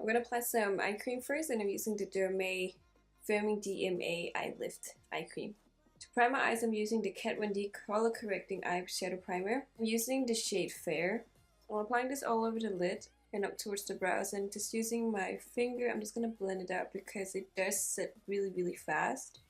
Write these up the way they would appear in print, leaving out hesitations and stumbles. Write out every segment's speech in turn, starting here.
I'm gonna apply some eye cream first, and I'm using the Dermae Firming DMAE Eye Lift Eye Cream. To prime my eyes, I'm using the Kat Von D Color Correcting Eyeshadow Primer. I'm using the shade Fair. I'm applying this all over the lid and up towards the brows, and just using my finger, I'm just gonna blend it out because it does set really fast.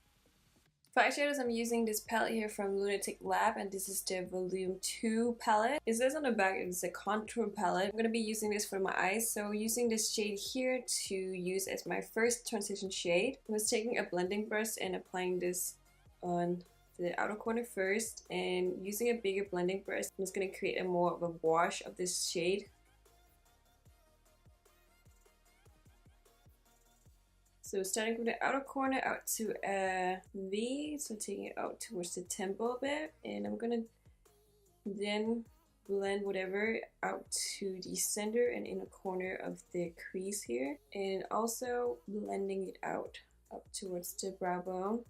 For eyeshadows, I'm using this palette here from LunatiCK Lab, and this is the Volume 2 palette. It says on the back it's a contour palette. I'm going to be using this for my eyes, so using this shade here to use as my first transition shade. I was taking a blending brush and applying this on the outer corner first, and using a bigger blending brush, I'm just going to create a more of a wash of this shade. So starting from the outer corner out to a V, so taking it out towards the temple a bit, and I'm gonna then blend whatever out to the center and inner corner of the crease here, and also blending it out up towards the brow bone.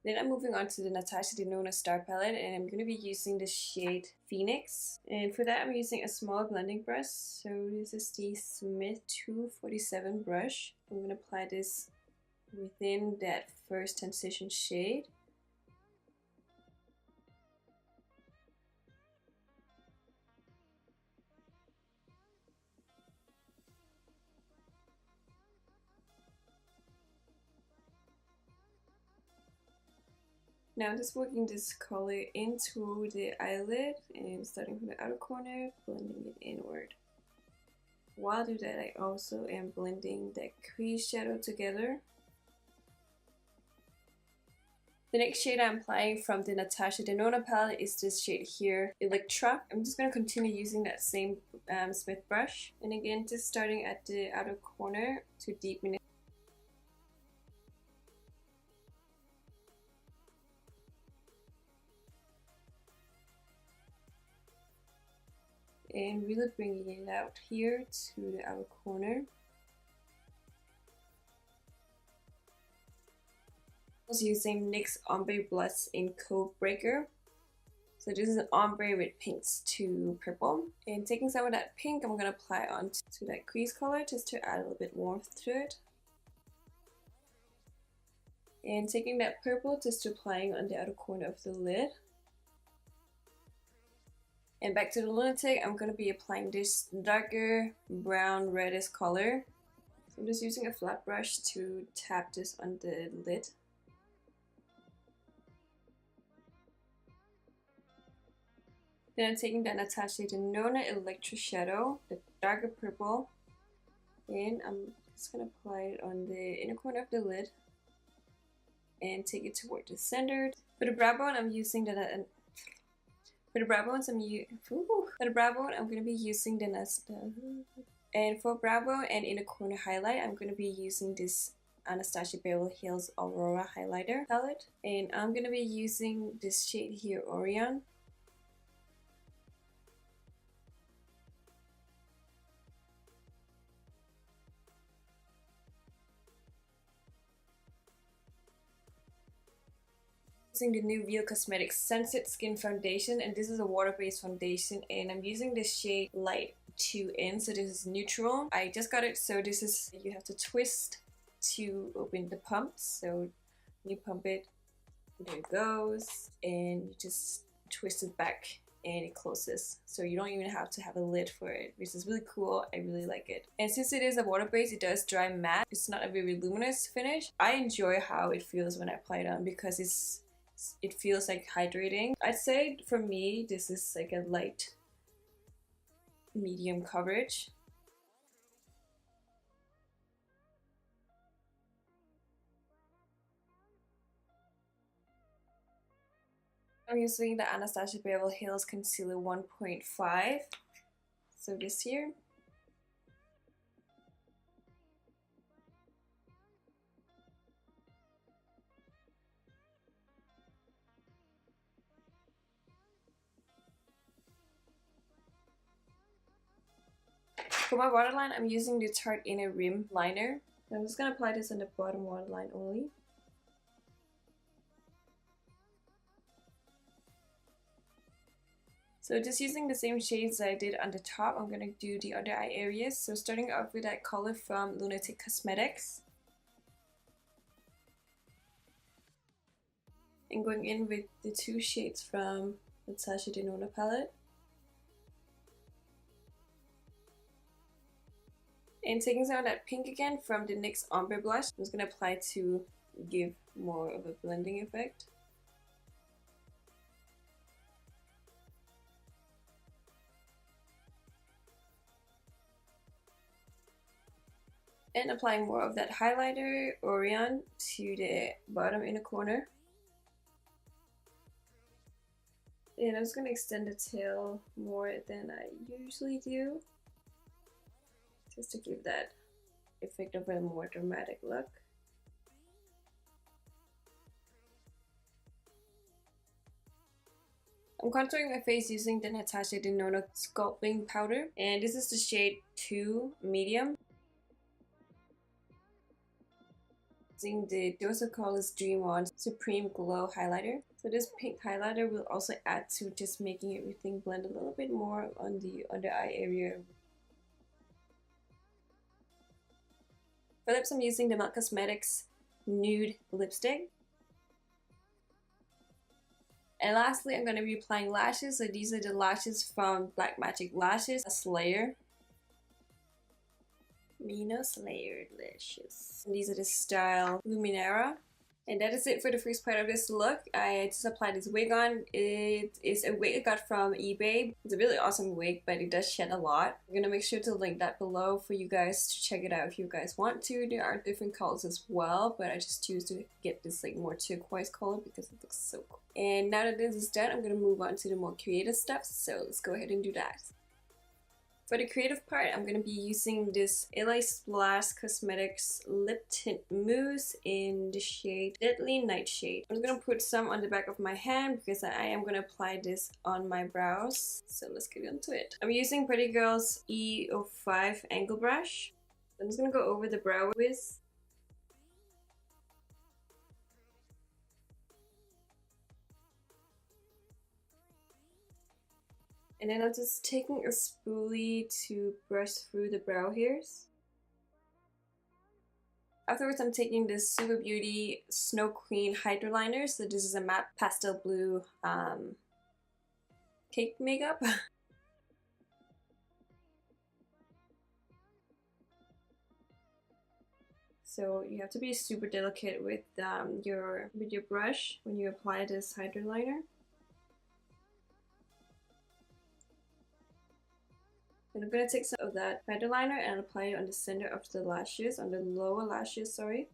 Then I'm moving on to the Natasha Denona Star Palette, and I'm going to be using the shade Phoenix. And for that I'm using a small blending brush. So this is the Smith 247 brush. I'm going to apply this within that first transition shade. Now I'm just working this color into the eyelid and starting from the outer corner, blending it inward. While I do that, I also am blending the crease shadow together. The next shade I'm applying from the Natasha Denona palette is this shade here, Electra. I'm just going to continue using that same Smith brush. And again, just starting at the outer corner to deepen it. And really bringing it out here to the outer corner. I was using NYX Ombre Blush in Code Breaker. So this is an ombre with pinks to purple. And taking some of that pink, I'm going to apply onto that crease color just to add a little bit warmth to it. And taking that purple, just applying on the outer corner of the lid. And back to the LunatiCK, I'm going to be applying this darker brown reddish color. So I'm just using a flat brush to tap this on the lid. Then I'm taking the Natasha Denona Electro Shadow, the darker purple, and I'm just going to apply it on the inner corner of the lid and take it toward the center. For the brow bone, I'm using the For the brow bones, I'm going to be using the Anastasia. And for brow bone and inner corner highlight, I'm going to be using this Anastasia Beverly Hills Aurora highlighter palette. And I'm going to be using this shade here, Orion. Using the new Real Cosmetics Sunset Skin Foundation, and this is a water-based foundation, and I'm using the shade Light 2N, so this is neutral. I just got it, so this is, you have to twist to open the pump, so you pump it, there it goes, and you just twist it back and it closes, so you don't even have to have a lid for it, which is really cool. I really like it. And since it is a water base, it does dry matte. It's not a very luminous finish. I enjoy how it feels when I apply it on because it feels like hydrating. I'd say for me this is like a light medium coverage. I'm using the Anastasia Beverly Hills Concealer 1.5, so this here. For my waterline, I'm using the Tarte Inner Rim Liner. I'm just going to apply this on the bottom waterline only. So just using the same shades I did on the top, I'm going to do the under eye areas. So starting off with that color from LunatiCK Cosmetics. And going in with the 2 shades from Natasha Denona palette. And taking some of that pink again from the NYX Ombre blush, I'm just going to apply to give more of a blending effect. And applying more of that highlighter, Orion, to the bottom inner corner. And I'm just going to extend the tail more than I usually do, just to give that effect of a more dramatic look. I'm contouring my face using the Natasha Denona Sculpting powder, and this is the shade 2 medium. Using the Dose of Colors Dream On Supreme Glow highlighter. So this pink highlighter will also add to just making everything blend a little bit more on the under eye area. For lips, I'm using the MAC Cosmetics Nude lipstick. And lastly, I'm going to be applying lashes. So these are the lashes from Black Magic Lashes, a Slayer. Minos layered lashes. And these are the style Luminara. And that is it for the first part of this look. I just applied this wig on. It is a wig I got from eBay. It's a really awesome wig, but it does shed a lot. I'm gonna make sure to link that below for you guys to check it out if you guys want to. There are different colors as well, but I just choose to get this like more turquoise color because it looks so cool. And now that this is done, I'm gonna move on to the more creative stuff. So let's go ahead and do that. For the creative part, I'm going to be using this LA Splash Cosmetics Lip Tint Mousse in the shade Deadly Nightshade. I'm just going to put some on the back of my hand because I am going to apply this on my brows. So let's get into it. I'm using Pretty Girl's E05 angle brush. I'm just going to go over the brow with. And then I'm just taking a spoolie to brush through the brow hairs. Afterwards, I'm taking this Super Beauty Snow Queen Hydra liner. So this is a matte pastel blue cake makeup. So you have to be super delicate with your brush when you apply this Hydra liner. And I'm going to take some of that Hydra liner and apply it on the center of the lashes, on the lower lashes, sorry.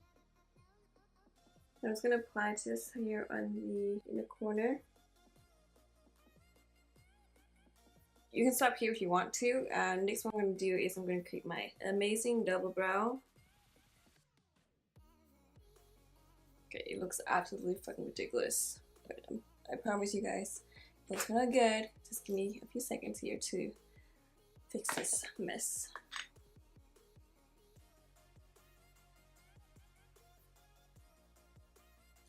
I'm just going to apply this here on the inner corner. You can stop here if you want to. Next one I'm going to do is I'm going to create my amazing double brow. Okay, it looks absolutely fucking ridiculous. But I promise you guys, it's gonna look good. Just give me a few seconds here to fix this mess.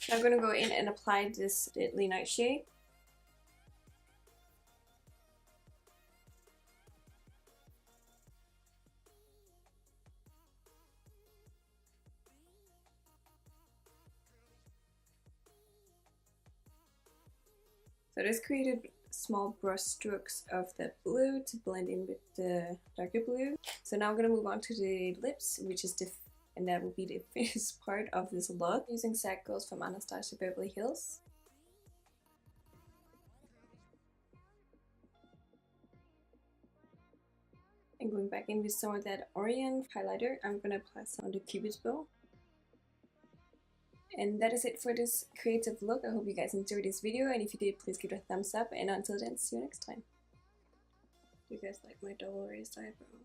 Now I'm going to go in and apply this Deadly Nightshade. So I just created small brush strokes of that blue to blend in with the darker blue. So now I'm going to move on to the lips, which is and that will be the finished part of this look. Using Sack Girls from Anastasia Beverly Hills. And going back in with some of that Orion highlighter, I'm going to apply some on the Cupid's bow. And that is it for this creative look. I hope you guys enjoyed this video, and if you did, please give it a thumbs up, and until then, see you next time. Do you guys like my double raised eyebrow?